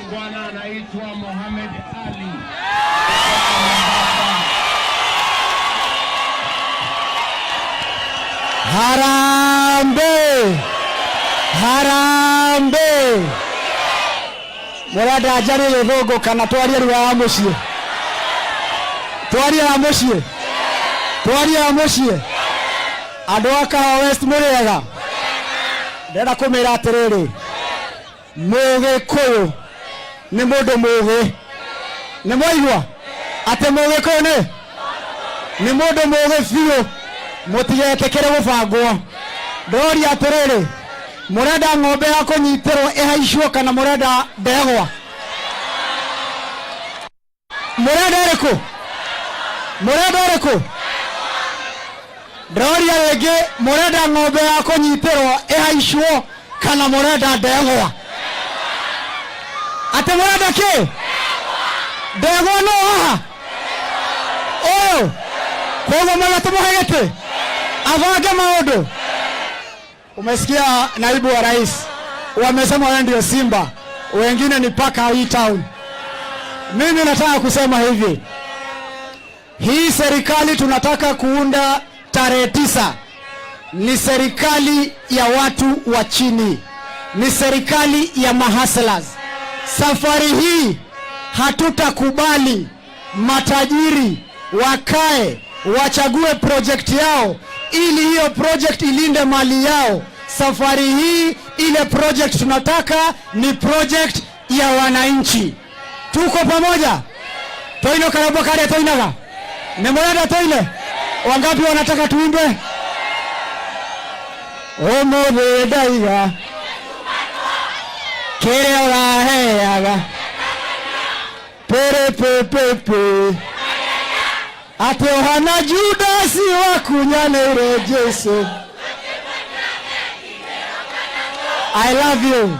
Bwana anaitwa Mohamed Ali. Harambe! Harambe! Murada ajari yethogo kana twaria ruwa mucie. Twaria mucie. Twaria mucie. Andu a Kahwa West muriega. Ndenda kumira atiriri. Mugikuyu ni mundu mugi. Ni mwaigua ate mugikuyu ni mundu mugi fiu. Mutigetekere gubangwo. Ndori atiriri. Murenda ng'ombe ya kunyitirwo ihaicwo kana murenda ndegwa? Murenda iriku? Murenda iriku? Ndori rĩngĩ murenda ng'ombe ya kunyitirwo ihaicwo kana murenda ndegwa? Ate murenda ki? Ndegwa no haha. Oh. Kwa mwana tumuhegete. Avange maundu. Umesikia naibu wa rais wamesema wao ndio Simba, wengine ni paka hii town. Mimi nataka kusema hivi, hii serikali tunataka kuunda tarehe 9 ni serikali ya watu wa chini, ni serikali ya mahustlers. Safari hii hatutakubali matajiri wakae wachague project yao ili hiyo project ilinde mali yao. Safari hii ile project tunataka ni project ya wananchi. Tuko pamoja? Toino karabo kare toinaga. Nemorada toine. Wangapi wanataka tuimbe? Omode daiga. Kere oraheaga. Pere pepepe. Ate ohana Judasi wakunyanire Jesu. I love you.